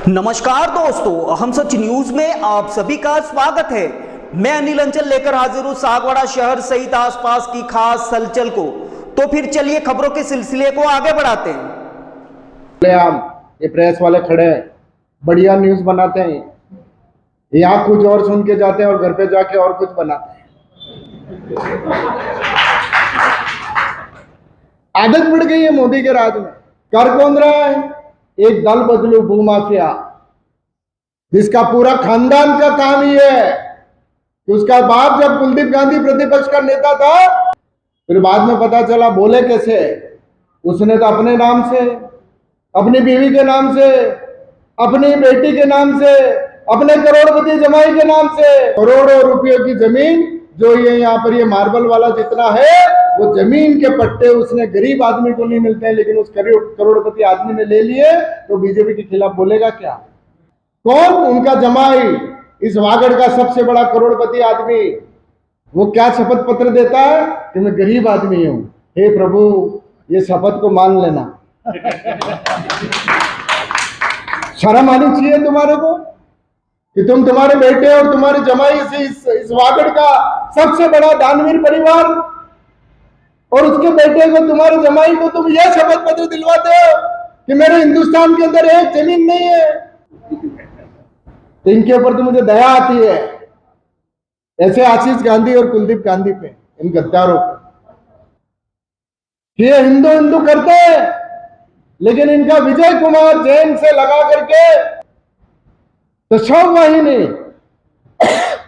नमस्कार दोस्तों, हम सच न्यूज में आप सभी का स्वागत है। मैं अनिल अंचल लेकर हाजिर हूं सागवाड़ा शहर सहित आसपास की खास हलचल को। तो फिर चलिए खबरों के सिलसिले को आगे बढ़ाते हैं। ये प्रेस वाले खड़े हैं, बढ़िया न्यूज बनाते हैं, यहाँ कुछ और सुन के जाते हैं और घर पे जाके और कुछ बनाते हैं। आदत पड़ गई है मोदी के राज में। कर कौन रहा है? एक दल बदलू भूमाफिया, जिसका पूरा खानदान का काम ही है कि उसका बाप जब कुलदीप गांधी प्रतिपक्ष का नेता था, फिर बाद में पता चला बोले कैसे, उसने तो अपने नाम से, अपनी बीवी के नाम से, अपनी बेटी के नाम से, अपने करोड़पति जमाई के नाम से करोड़ों रुपयों की जमीन, जो ये यहाँ पर ये मार्बल वाला जितना है, वो जमीन के पट्टे उसने गरीब आदमी को नहीं मिलते हैं, लेकिन उस करोड़पति आदमी ने ले लिए। तो बीजेपी के खिलाफ बोलेगा क्या? कौन? उनका जमाई, इस वागड़ का सबसे बड़ा करोड़पति आदमी। वो क्या शपथ पत्र देता है कि मैं गरीब आदमी हूं। हे प्रभु, ये शपथ को मान लेना। शर्म आनी चाहिए तुम्हारे को कि तुम्हारे बेटे और तुम्हारे जमाई से इस वागड़ का सबसे बड़ा दानवीर परिवार और उसके बेटे को, तुम्हारे जमाई को तुम यह शपथ पत्र दिलवाते हो कि मेरे हिंदुस्तान के अंदर एक जमीन नहीं है। तो इनके ऊपर तो मुझे दया आती है, ऐसे आशीष गांधी और कुलदीप गांधी पे, इन गद्दारों पे। ये हिंदू हिंदू करते हैं, लेकिन इनका विजय कुमार जैन से लगा करके तो शव वही नहीं।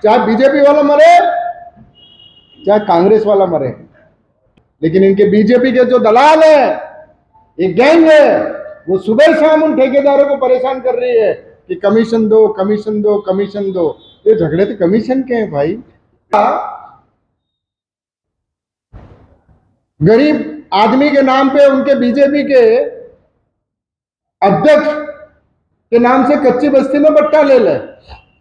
चाहे बीजेपी वाला मरे, चाहे कांग्रेस वाला मरे, लेकिन इनके बीजेपी के जो दलाल है, एक गैंग है, वो सुबह शाम उन ठेकेदारों को परेशान कर रही है कि कमीशन दो, कमीशन दो, कमीशन दो। ये झगड़े तो कमीशन के हैं भाई। गरीब आदमी के नाम पे उनके बीजेपी के अध्यक्ष के नाम से कच्ची बस्ती में पट्टा ले लें,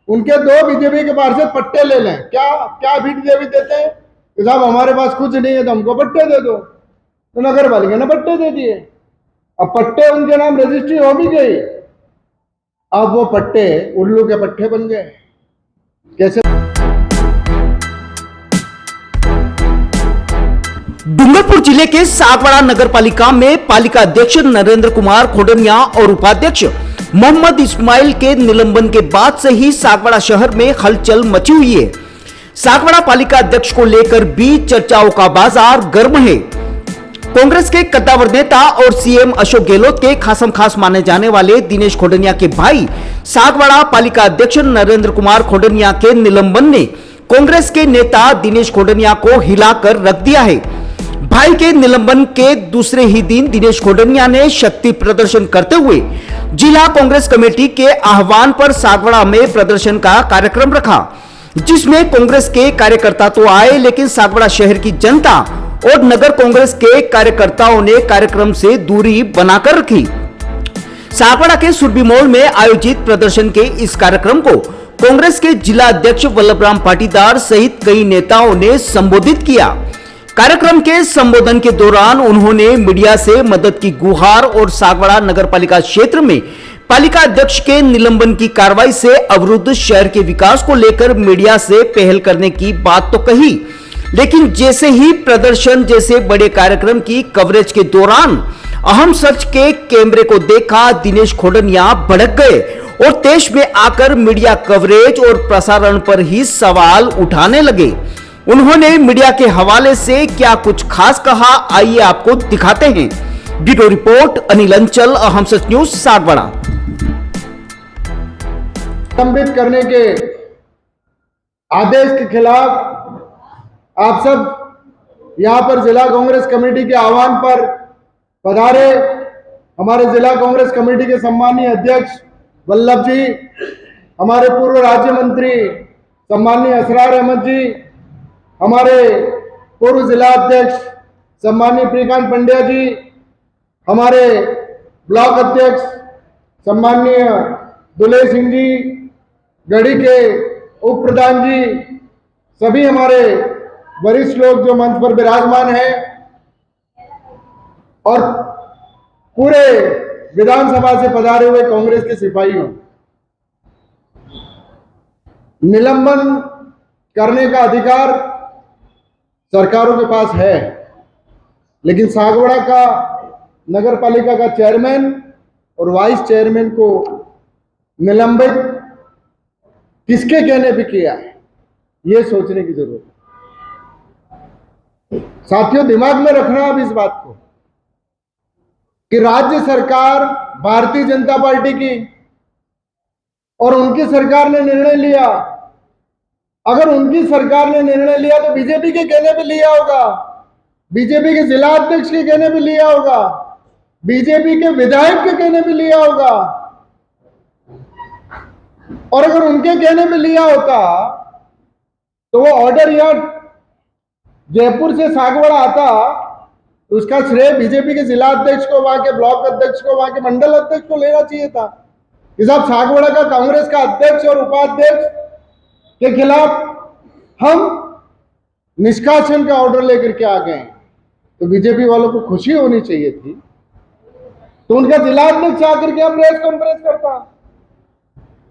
उनके दो बीजेपी के पार्षद पट्टे ले लें। क्या क्या अफिडेविट देते हैं कि साहब हमारे पास कुछ नहीं है तो हमको पट्टे दे दो। तो नगर पालिका ने पट्टे दे दिए। अब पट्टे उनके नाम रजिस्ट्री हो भी गई, अब वो पट्टे उल्लू के पट्टे बन गए। कैसे? डूंगरपुर जिले के सागवाड़ा नगर पालिका में पालिका अध्यक्ष नरेंद्र कुमार खोडनिया और उपाध्यक्ष मोहम्मद इस्माइल के निलंबन के बाद से ही सागवाड़ा शहर में हलचल मची हुई है। सागवाड़ा पालिका अध्यक्ष को लेकर भी चर्चाओं का बाजार गर्म है। कांग्रेस के कद्दावर नेता और सीएम अशोक गहलोत के खासम खास माने जाने वाले दिनेश खोडनिया के भाई सागवाड़ा पालिका अध्यक्ष नरेंद्र कुमार खोडनिया के निलंबन ने कांग्रेस के नेता दिनेश खोडनिया को हिलाकर रख दिया है। भाई के निलंबन के दूसरे ही दिन दिनेश खोडनिया ने शक्ति प्रदर्शन करते हुए जिला कांग्रेस कमेटी के आह्वान पर सागवाड़ा में प्रदर्शन का कार्यक्रम रखा, जिसमें कांग्रेस के कार्यकर्ता तो आए, लेकिन सागवाड़ा शहर की जनता और नगर कांग्रेस के कार्यकर्ताओं ने कार्यक्रम से दूरी बनाकर रखी। सागवाड़ा के सुरभि मॉल में आयोजित प्रदर्शन के इस कार्यक्रम को कांग्रेस के जिला अध्यक्ष वल्लभराम पाटीदार सहित कई नेताओं ने संबोधित किया। कार्यक्रम के संबोधन के दौरान उन्होंने मीडिया से मदद की गुहार और सागवाड़ा नगर पालिका क्षेत्र में पालिका अध्यक्ष के निलंबन की कार्रवाई से अवरुद्ध शहर के विकास को लेकर मीडिया से पहल करने की बात तो कही, लेकिन जैसे ही प्रदर्शन जैसे बड़े कार्यक्रम की कवरेज के दौरान अहम सच के कैमरे को देखा, दिनेश खोडनिया भड़क गए और देश में आकर मीडिया कवरेज और प्रसारण पर ही सवाल उठाने लगे। उन्होंने मीडिया के हवाले से क्या कुछ खास कहा, आइए आपको दिखाते हैं। ब्यूरो रिपोर्ट अनिल अंचल, अहम सच न्यूज सागवाड़ा। निलंबित करने के आदेश के खिलाफ आप सब यहां पर जिला कांग्रेस कमेटी के आह्वान पर पधारे। हमारे जिला कांग्रेस कमेटी के सम्मानीय अध्यक्ष वल्लभ जी, हमारे पूर्व राज्य मंत्री सम्माननीय असरार अहमद जी, हमारे पूर्व जिला अध्यक्ष सम्माननीय प्रिकांत पंड्या जी, हमारे ब्लॉक अध्यक्ष सम्माननीय दुले सिंह जी, गढ़ी के उप प्रधान जी, सभी हमारे वरिष्ठ लोग जो मंच पर विराजमान हैं और पूरे विधानसभा से पधारे हुए कांग्रेस के सिपाहियों, निलंबन करने का अधिकार सरकारों के पास है, लेकिन सागवाड़ा का नगर पालिका का चेयरमैन और वाइस चेयरमैन को निलंबित किसके कहने पे किया है, ये सोचने की जरूरत है। साथियों, दिमाग में रखना अब इस बात को कि राज्य सरकार भारतीय जनता पार्टी की और उनकी सरकार ने निर्णय लिया, अगर उनकी सरकार ने निर्णय लिया तो बीजेपी के कहने पे लिया होगा, बीजेपी के जिला अध्यक्ष के कहने पे लिया होगा, बीजेपी के विधायक के कहने पे लिया होगा, और अगर उनके कहने पे लिया होता तो वो ऑर्डर या जयपुर से सागवाड़ा आता तो उसका श्रेय बीजेपी के जिला अध्यक्ष को, वहां के ब्लॉक अध्यक्ष को, वहां के मंडल अध्यक्ष को लेना चाहिए था कि साहब सागवाड़ा का कांग्रेस का अध्यक्ष और उपाध्यक्ष के खिलाफ हम निष्कासन का ऑर्डर लेकर के आ गए। तो बीजेपी वालों को खुशी होनी चाहिए थी, तो उनका जिला अध्यक्ष आकर के प्रेस कॉन्फ्रेंस करता,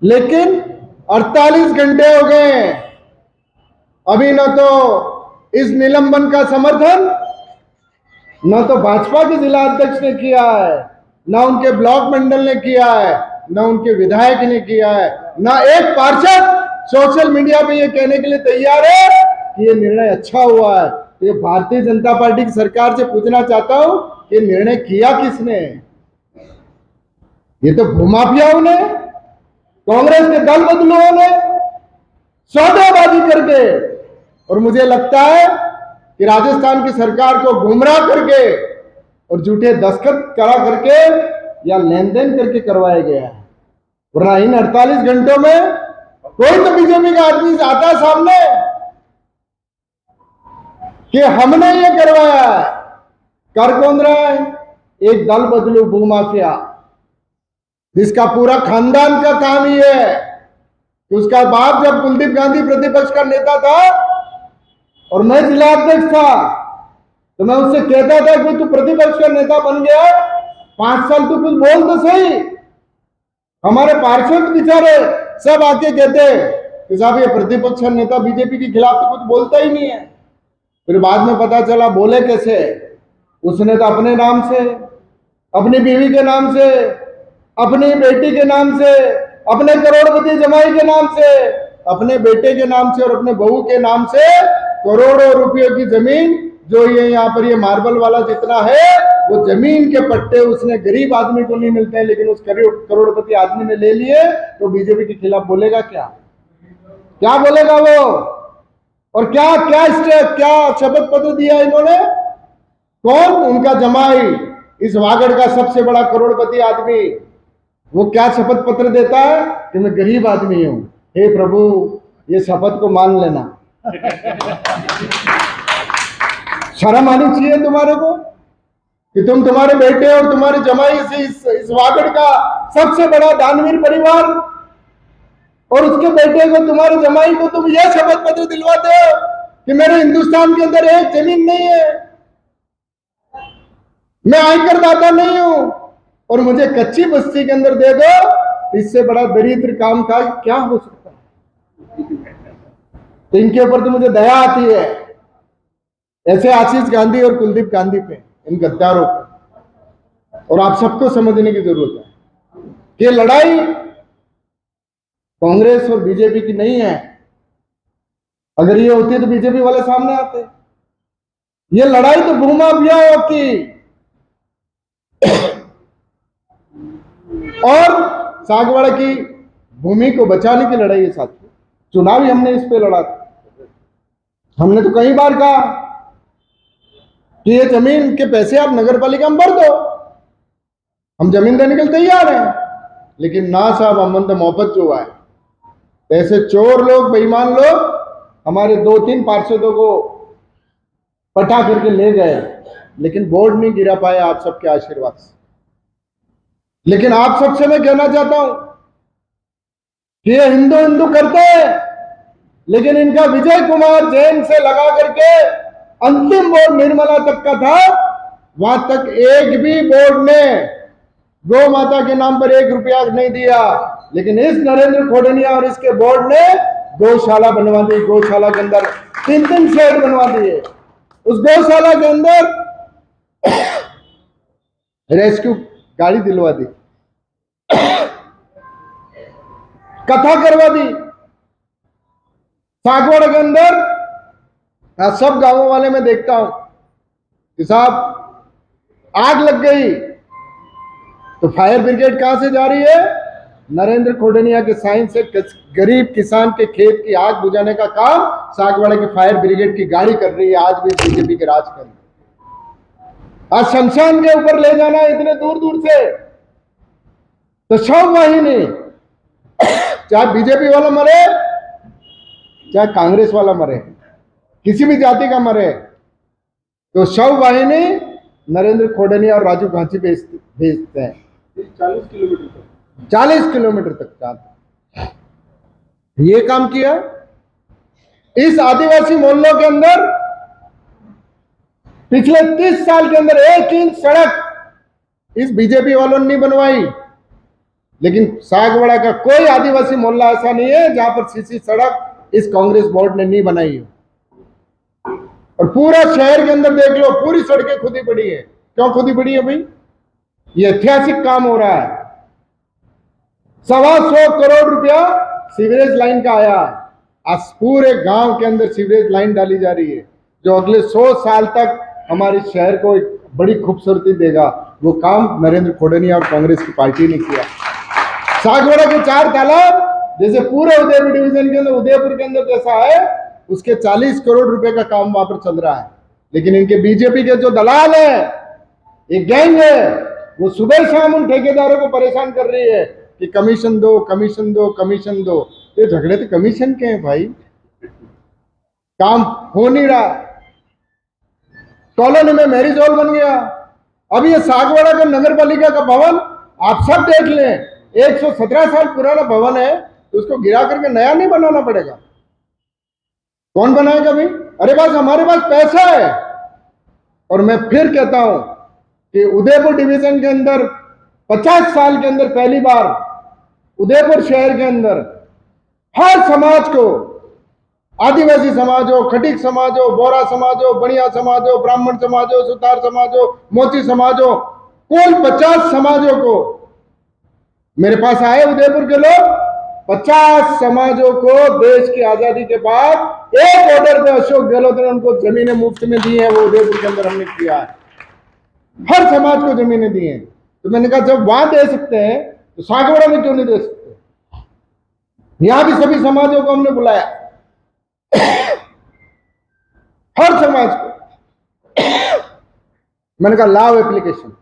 लेकिन 48 घंटे हो गए, अभी न तो इस निलंबन का समर्थन न तो भाजपा के जिला अध्यक्ष ने किया है, न उनके ब्लॉक मंडल ने किया है, न उनके विधायक ने किया है, न एक पार्षद सोशल मीडिया पे ये कहने के लिए तैयार है कि ये निर्णय अच्छा हुआ है। तो ये भारतीय जनता पार्टी की सरकार से पूछना चाहता हूं कि ये निर्णय किया किसने? ये तो भूमाफियाओं ने, कांग्रेस के दल बदलुओं ने सौदेबाजी करके, और मुझे लगता है कि राजस्थान की सरकार को गुमराह करके और झूठे दस्तखत करा करके या लेन देन करके करवाया गया है। वरना इन 48 घंटों में कोई तो बीजेपी का आदमी आता है सामने कि हमने ये करवाया है। कर कौन रहा है? एक दल बदलू भूमाफिया, जिसका पूरा खानदान का काम ही है कि उसका बाप जब कुलदीप गांधी प्रतिपक्ष का नेता था और मैं जिला अध्यक्ष था तो मैं उससे कहता था कि तू प्रतिपक्ष का नेता बन गया, 5 साल तू कुछ बोल तो सही। हमारे पार्षद बेचारे सब आके कहते कि साहब ये प्रतिपक्ष नेता बीजेपी के खिलाफ तो कुछ बोलता ही नहीं है। फिर बाद में पता चला बोले कैसे, उसने तो अपने नाम से, अपनी बीवी के नाम से, अपनी बेटी के नाम से, अपने करोड़पति जमाई के नाम से, अपने बेटे के नाम से और अपने बहू के नाम से करोड़ों रुपयों की जमीन, जो ये यहाँ पर ये मार्बल वाला जितना है वो जमीन के पट्टे उसने गरीब आदमी को नहीं मिलते हैं, लेकिन उस करोड़पति आदमी ने ले लिए। तो बीजेपी के खिलाफ बोलेगा क्या? क्या बोलेगा वो? और क्या क्या क्या शपथ पत्र दिया इन्होंने? कौन? उनका जमाई, इस वागड़ का सबसे बड़ा करोड़पति आदमी, वो क्या शपथ पत्र देता है कि मैं गरीब आदमी हूं। हे प्रभु, ये शपथ को मान लेना। शर्म आनी चाहिए तुम्हारे को कि तुम, तुम्हारे बेटे और तुम्हारे जमाई से इस वागड़ का सबसे बड़ा दानवीर परिवार और उसके बेटे को, तुम्हारे जमाई को तुम यह शपथ पत्र दिलवाते हो कि मेरे हिंदुस्तान के अंदर एक जमीन नहीं है, मैं आयकर दाता नहीं हूं और मुझे कच्ची बस्ती के अंदर दे दो। इससे बड़ा दरिद्र काम का क्या हो सकता है? तो इनके ऊपर तो मुझे दया आती है, ऐसे आशीष गांधी और कुलदीप गांधी पे, इन गद्दारों पे। और आप सबको समझने की जरूरत है कि लड़ाई कांग्रेस और बीजेपी की नहीं है। अगर ये होती तो बीजेपी वाले सामने आते। ये लड़ाई तो भूमाफियाओं की और सागवाड़ा की भूमि को बचाने की लड़ाई है साथियों। चुनाव ही हमने इस पे लड़ा था। हमने तो कई बार कहा कि ये जमीन के पैसे आप नगर पालिका में भर दो, हम जमीन देने के लिए तैयार हैं, लेकिन ना साहब, अमन तो मोहब्बत जो है तो ऐसे चोर लोग, बेईमान लोग हमारे 2-3 पार्षदों को पटा करके ले गए, लेकिन बोर्ड नहीं गिरा पाया आप सबके आशीर्वाद से। लेकिन आप सबसे मैं कहना चाहता हूं कि ये हिंदू हिंदू करते हैं, लेकिन इनका विजय कुमार जैन से लगा करके अंतिम बोर्ड निर्मला तक का था, वहां तक एक भी बोर्ड ने गौ माता के नाम पर 1 रुपया नहीं दिया। लेकिन इस नरेंद्र खोडनिया और इसके बोर्ड ने गौशाला बनवा दी। गौशाला के अंदर 3-3 शेड बनवा दिए। उस गौशाला के अंदर रेस्क्यू गाड़ी दिलवा दी, कथा करवा दी। सागवाड़ा के अंदर सब गांवों वाले मैं देखता हूं कि साहब आग लग गई तो फायर ब्रिगेड कहां से जा रही है? नरेंद्र खोडनिया के साइन से गरीब किसान के खेत की आग बुझाने का काम सागवाड़ा की फायर ब्रिगेड की गाड़ी कर रही है। आज भी बीजेपी के राज कर रही है। आज शमशान के ऊपर ले जाना इतने दूर दूर से, तो शव वाहिनी, चाहे बीजेपी वाला मरे चाहे कांग्रेस वाला मरे, किसी भी जाति का मरे, तो शव वाहिनी नरेंद्र खोडनिया और राजू गांधी भेजते हैं। 40 किलोमीटर तक जाते। ये काम किया। इस आदिवासी मोहल्लों के अंदर पिछले 30 साल के अंदर 1 इंच सड़क इस बीजेपी वालों ने नहीं बनवाई। लेकिन सागवाड़ा का कोई आदिवासी मोहल्ला ऐसा नहीं है जहां पर सीसी सड़क इस कांग्रेस बोर्ड ने नहीं बनाई है। और पूरा शहर के अंदर देख लो, पूरी सड़कें खुदी पड़ी है। क्यों खुदी पड़ी है भाई? ये ऐतिहासिक काम हो रहा है। 125 करोड़ रुपया सीवरेज लाइन का आया। आज पूरे गांव के अंदर सीवरेज लाइन डाली जा रही है, जो अगले 100 साल तक हमारे शहर को एक बड़ी खूबसूरती देगा। वो काम नरेंद्र खोडनिया और कांग्रेस की पार्टी ने किया। सागवाड़ा के 4 तालाब, जैसे पूरे उदयपुर डिवीजन के अंदर, उदयपुर के अंदर जैसा है, उसके 40 करोड़ रुपए का काम वहां पर चल रहा है। लेकिन इनके बीजेपी के जो दलाल है, एक गैंग है, वो सुबह शाम उन ठेकेदारों को परेशान कर रही है कि कमीशन दो, कमीशन दो, कमीशन दो। ये झगड़े तो कमीशन के हैं भाई, काम हो नहीं रहा। कॉलोनी में मैरिज हॉल बन गया। अब ये सागवाड़ा का नगर पालिका का भवन आप सब देख लें, 117 साल पुराना भवन है, तो उसको गिरा करके नया नहीं बनाना पड़ेगा। कौन बनाएगा भाई? अरे बस हमारे पास पैसा है। और मैं फिर कहता हूं कि उदयपुर डिवीजन के अंदर 50 साल के अंदर पहली बार उदयपुर शहर के अंदर हर समाज को, आदिवासी समाज हो, खटीक समाज हो, बोरा समाज हो, बनिया समाज हो, ब्राह्मण समाज हो, सुतार समाज हो, मोची समाज हो, कुल 50 समाजों को मेरे पास आए उदयपुर के लोग। 50 समाजों को देश की आजादी के बाद एक ऑर्डर पे अशोक गहलोत ने उनको जमीनें मुफ्त में दी है। वो उदयपुर के अंदर हमने किया है, हर समाज को जमीनें दी हैं। तो मैंने कहा जब वहां दे सकते हैं तो सागवाड़ा में क्यों नहीं दे सकते? यहां भी सभी समाजों को हमने बुलाया, हर समाज को। मैंने कहा लाओ एप्लीकेशन।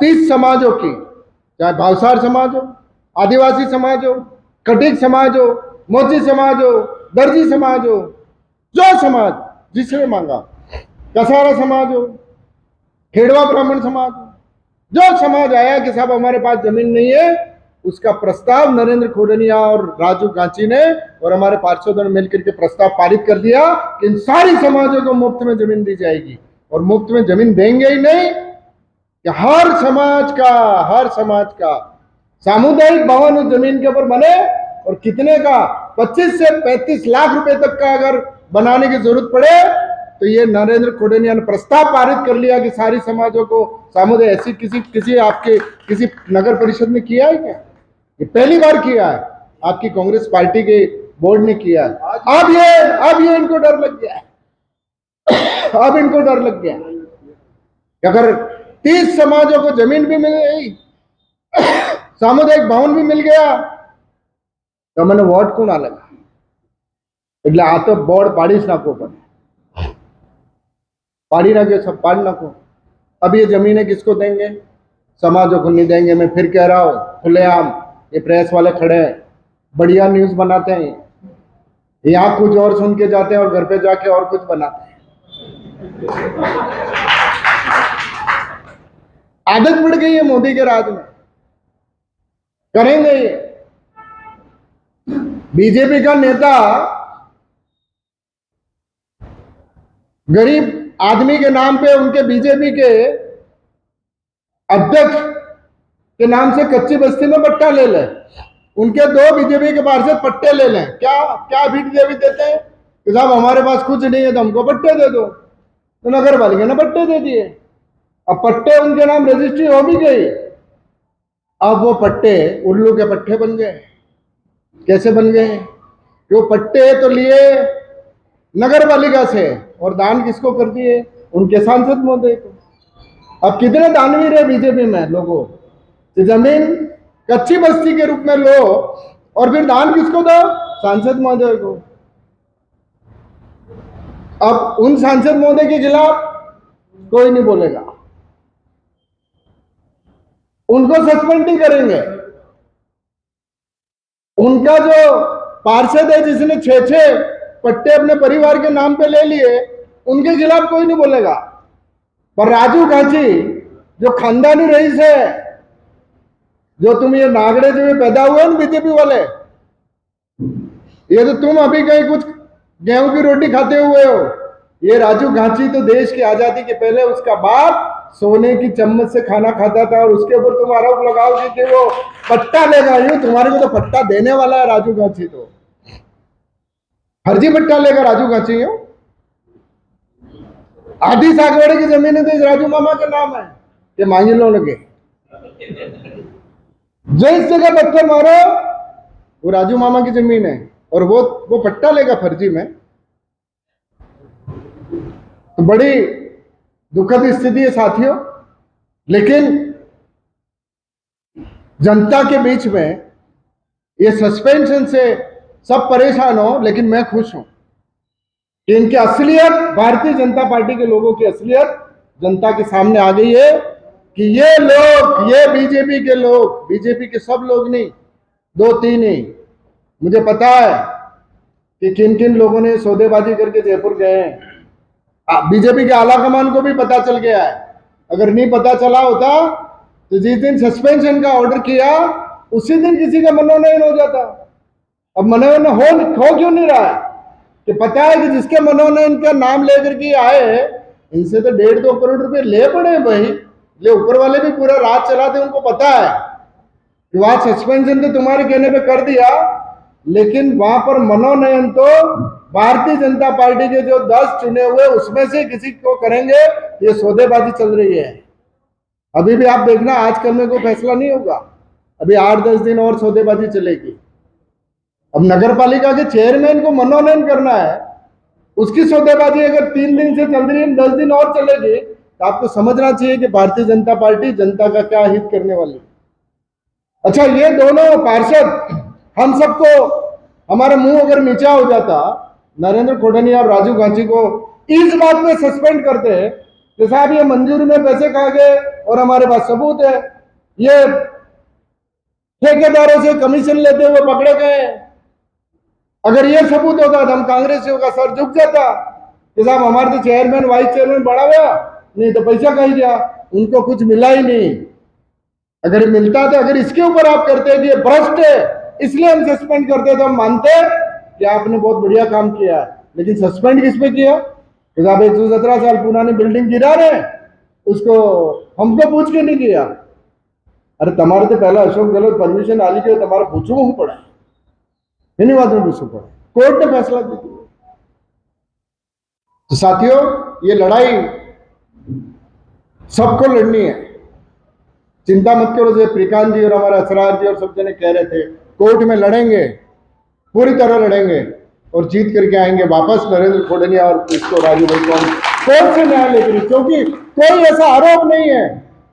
30 समाजों की, चाहे भावसार समाज हो, आदिवासी समाज हो, कटीक समाज हो, मोची समाज हो, दर्जी समाज हो, जो समाज जिसने मांगा, कसारा समाज हो, खेड़वा ब्राह्मण समाज हो, जो समाज आया कि साहब हमारे पास जमीन नहीं है, उसका प्रस्ताव नरेंद्र खोडनिया और राजू गांची ने और हमारे पार्षदों ने मिलकर के प्रस्ताव पारित कर दिया कि इन सारी समाजों को मुफ्त में जमीन दी जाएगी। और मुफ्त में जमीन देंगे ही नहीं कि हर समाज का सामुदायिक भवन उस जमीन के ऊपर बने। और कितने का? 25 से 35 लाख रुपए तक का अगर बनाने की जरूरत पड़े तो ये नरेंद्र खोडनिया ने प्रस्ताव पारित कर लिया कि सारी समाजों को सामुदायिक। ऐसी किसी आपके किसी नगर परिषद ने किया है क्या? ये पहली बार किया है, आपकी कांग्रेस पार्टी के बोर्ड ने किया है। अब ये इनको डर लग गया है। अब इनको डर लग गया कि अगर 30 समाजों को जमीन भी मिल गई, सामुदायिक भवन भी मिल गया, तो मैंने वोट को ना लगा। એટલે આ તો બોર્ડ પાડી જ નાખવો પડે, पाड़ी नाखो, सब पाड़ नाखो। अब ये जमीनें किसको देंगे? समाजों को नहीं देंगे। मैं फिर कह रहा हूं खुलेआम, ये प्रेस वाले खड़े हैं, बढ़िया न्यूज बनाते हैं, यहाँ कुछ और सुन के जाते हैं और घर पे जाके और कुछ बनाते हैं। आदत पड़ गई है मोदी के राज में, करेंगे ये। बीजेपी का नेता गरीब आदमी के नाम पे उनके बीजेपी के अध्यक्ष के नाम से कच्ची बस्ती में पट्टा ले लें, उनके 2 बीजेपी के पार्षद पट्टे ले लें, क्या क्या अफिडेविट देते हैं कि साहब हमारे पास कुछ नहीं है तो हमको पट्टे दे दो, तो नगर पालिका ने पट्टे दे दिए। अब पट्टे उनके नाम रजिस्ट्री हो भी गई, अब वो पट्टे उल्लू के पट्टे बन गए। कैसे बन गए? वो पट्टे तो लिए नगर पालिका से और दान किसको कर दिए? उनके सांसद महोदय को। अब कितने दानवीर है बीजेपी में लोगों, जमीन कच्ची बस्ती के रूप में लो और फिर दान किसको दो? सांसद महोदय को। अब उन सांसद महोदय के खिलाफ कोई नहीं बोलेगा, उनको सस्पेंड नहीं करेंगे। उनका जो पार्षद है जिसने 6 पट्टे अपने परिवार के नाम पे ले लिए, उनके खिलाफ कोई नहीं बोलेगा। पर राजू गांची जो खानदानी रईस है, जो तुम ये नागड़े जो ये पैदा हुए ना बीजेपी वाले, ये तो तुम अभी कहीं कुछ गेहूं की रोटी खाते हुए हो। ये राजू गांची तो देश की आजादी के पहले उसका बाप सोने की चम्मच से खाना खाता था और उसके ऊपर तुम आरोप लगाओगे कि वो पट्टा लेगा। यूं तुम्हारे को तो पट्टा देने वाला है राजू गांची, तो फर्जी पट्टा लेगा राजू गांची। यूं आधी सागवाड़े की जमीन तो इस राजू मामा के नाम है, ये मांगी लो लगे। जिस जगह पत्थर मारो वो राजू मामा की जमीन है और वो पट्टा लेगा फर्जी में। तो बड़ी दुखद स्थिति है साथियों। लेकिन जनता के बीच में ये सस्पेंशन से सब परेशान हो, लेकिन मैं खुश हूं कि इनकी असलियत, भारतीय जनता पार्टी के लोगों की असलियत जनता के सामने आ गई है कि ये लोग, ये बीजेपी के लोग, बीजेपी के सब लोग नहीं, 2-3 ही, मुझे पता है कि किन किन लोगों ने सौदेबाजी करके जयपुर गए हैं। बीजेपी के आला कमान को भी पता चल गया है। अगर नहीं पता चला होता तो जिस दिन सस्पेंशन का ऑर्डर किया उसी दिन किसी का मनोनयन हो जाता। अब मनोनयन हो क्यों नहीं रहा है? कि पता है कि जिसके मनोनयन का नाम लेकर के आए, इनसे तो 1.5-2 करोड़ रुपए ले पड़े भाई। ले ऊपर वाले भी पूरा रात चलाते, उनको पता है कि वहां सस्पेंशन तो तुम्हारे कहने पे कर दिया, लेकिन वहां पर मनोनयन तो भारतीय जनता पार्टी के जो 10 चुने हुए उसमें से किसी को करेंगे। ये सौदेबाजी चल रही है। अभी भी आप देखना, आज कल में कोई फैसला नहीं होगा, अभी 8-10 दिन और सौदेबाजी चलेगी। अब नगर पालिका के चेयरमैन को मनोनयन करना है, उसकी सौदेबाजी अगर 3 दिन से चल रही है, 10 दिन और चलेगी, तो आपको समझना चाहिए कि भारतीय जनता पार्टी जनता का क्या हित करने वाली। अच्छा, ये दोनों पार्षद, हम सबको हमारा मुंह अगर नीचा हो जाता, नरेंद्र खोडनिया और राजू गांची को इस बात में सस्पेंड करते हैं कि साहब ये मंजूरी में पैसे खा गए और हमारे पास सबूत है, ये ठेकेदारों से कमीशन लेते हुए पकड़े गए। अगर ये सबूत होता तो हम कांग्रेसियों का सर झुक जाता कि साहब हमारे तो चेयरमैन वाइस चेयरमैन बढ़ा हुआ, नहीं तो पैसा कहीं गया, उनको कुछ मिला ही नहीं। अगर मिलता तो, अगर इसके ऊपर आप करते कि ये भ्रष्ट है इसलिए हम सस्पेंड करते, तो हम मानते कि आपने बहुत बढ़िया काम किया है। लेकिन सस्पेंड किस पे किया? कि साहब 117 साल पुरानी बिल्डिंग गिरा रहे, उसको हमको पूछ के नहीं किया। अरे तुम्हारे तो पहला अशोक गहलोत परमिशन आली के तुम्हारा पूछू हूं पड़ा, इन्हीं बात में पूछू पड़ा, कोर्ट ने फैसला दे दिया। तो साथियों, ये लड़ाई सबको लड़नी है, चिंता मत करो। जैसे प्रिकांत जी और हमारे असरार जी और सब जने कह रहे थे, कोर्ट में लड़ेंगे, पूरी तरह लड़ेंगे और जीत करके आएंगे वापस। नरेंद्र खोडनिया और इसको राजू भाई को कोर्ट से न्याय लेकर, क्योंकि कोई ऐसा आरोप नहीं है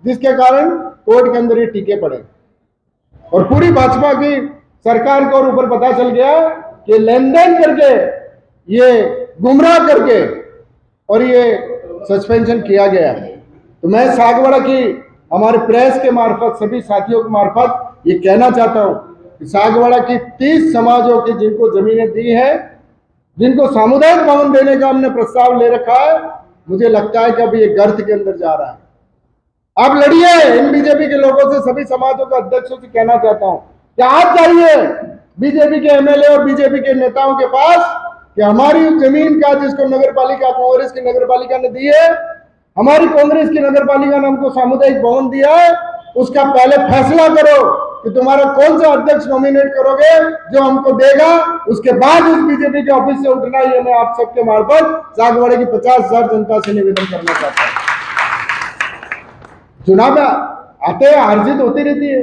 जिसके कारण कोर्ट के अंदर ये टीके पड़े। और पूरी भाजपा की सरकार को ऊपर पता चल गया कि लेन देन करके, ये गुमराह करके और ये सस्पेंशन किया गया। तो मैं सागवाड़ा की हमारे प्रेस के मार्फत, सभी साथियों के मार्फत ये कहना चाहता हूं कि सागवाड़ा की 30 समाजों की जिनको जमीनें दी है, जिनको सामुदायिक भवन देने का हमने प्रस्ताव ले रखा है, मुझे लगता है कि अब ये गर्त के अंदर जा रहा है। आप लड़िए इन बीजेपी के लोगों से, सभी समाजों के अध्यक्षों से कहना चाहता हूं कि आप जाइए बीजेपी के एमएलए और बीजेपी के नेताओं के पास कि हमारी उस जमीन का जिसको नगर पालिका, कांग्रेस की नगर पालिका ने दी है, हमारी कांग्रेस की नगर पालिका ने हमको सामुदायिक भवन दिया है, उसका पहले फैसला करो कि तुम्हारा कौन सा अध्यक्ष नॉमिनेट करोगे जो हमको देगा, उसके बाद उस बीजेपी के ऑफिस से उठना। ये मैं आप सबके मार्फत सागवाड़े की 50,000 जनता से निवेदन करना चाहता हूं। चुनाव में आते हैं, हार जीत होती रहती है,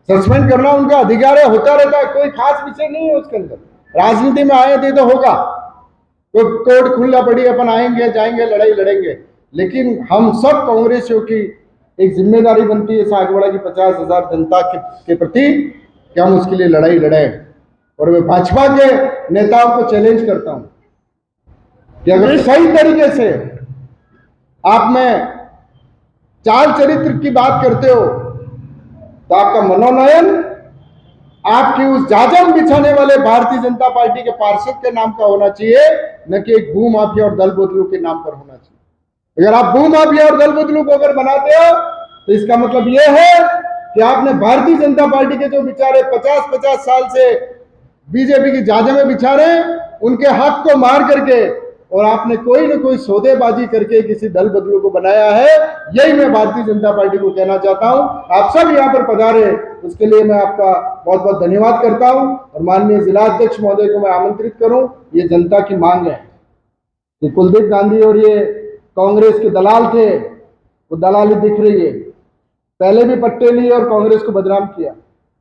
सस्पेंड करना उनका अधिकार है, होता रहता है, कोई खास विषय नहीं है उसके अंदर। राजनीति में आए थे तो होगा, तो कोर्ट खुला पड़ी, अपन आएंगे जाएंगे, लड़ाई लड़ेंगे, लेकिन हम सब कांग्रेसियों की एक जिम्मेदारी बनती है सागवाड़ा की 50,000 जनता के प्रति कि हम उसके लिए लड़ाई लड़ें। और मैं भाजपा के नेताओं को चैलेंज करता हूं कि अगर सही तरीके से आप में चाल चरित्र की बात करते हो तो आपका मनोनयन आपकी उस जाजम बिछाने वाले भारतीय जनता पार्टी के पार्षद के नाम का होना चाहिए, न कि एक भूमाफिया और दल बदलू के नाम पर होना चाहिए। अगर आप भूमाफिया और दल बदलू को अगर बनाते हो तो इसका मतलब यह है कि आपने भारतीय जनता पार्टी के जो बेचारे 50-50 साल से बीजेपी की जाजमें बिछा रहे हैं, उनके हक को मार करके और आपने कोई न कोई सौदेबाजी करके किसी दल बदलू को बनाया है। यही मैं भारतीय जनता पार्टी को कहना चाहता हूं। आप सब यहां पर पधारे, उसके लिए मैं आपका बहुत बहुत धन्यवाद करता हूं और माननीय जिला अध्यक्ष महोदय को मैं आमंत्रित करूं। ये जनता की मांग है कि कुलदीप गांधी और ये कांग्रेस के दलाल थे, वो दलाली दिख रही है। पहले भी पट्टे लिए और कांग्रेस को बदनाम किया,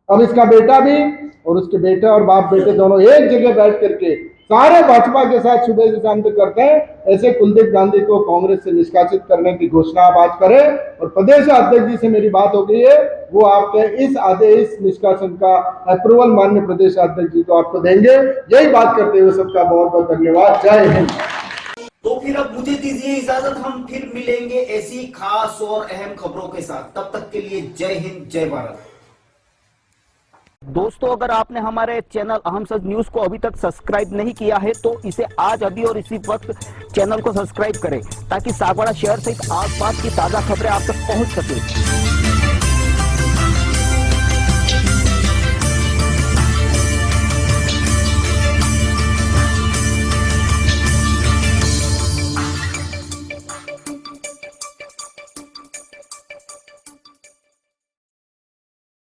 अब इसका बेटा भी और उसके बेटा और बाप बेटे दोनों एक जगह बैठ करके सारे भाजपा के साथ सुबह से शाम तक करते हैं। ऐसे कुलदीप गांधी को कांग्रेस से निष्कासित करने की घोषणा आप आज करें और प्रदेश अध्यक्ष जी से मेरी बात हो गई है, वो आपके इस आदेश निष्कासन का अप्रूवल माननीय प्रदेश अध्यक्ष जी को आपको देंगे। यही बात करते हुए सबका बहुत बहुत धन्यवाद। जय हिंद। तो फिर अब मुझे दीजिए इजाजत, हम फिर मिलेंगे ऐसी खास और अहम खबरों के साथ। तब तक के लिए जय हिंद, जय भारत। दोस्तों, अगर आपने हमारे चैनल अहम सच न्यूज को अभी तक सब्सक्राइब नहीं किया है तो इसे आज अभी और इसी वक्त चैनल को सब्सक्राइब करें ताकि सागवाड़ा शहर सहित आसपास की ताजा खबरें आप तक पहुंच सके।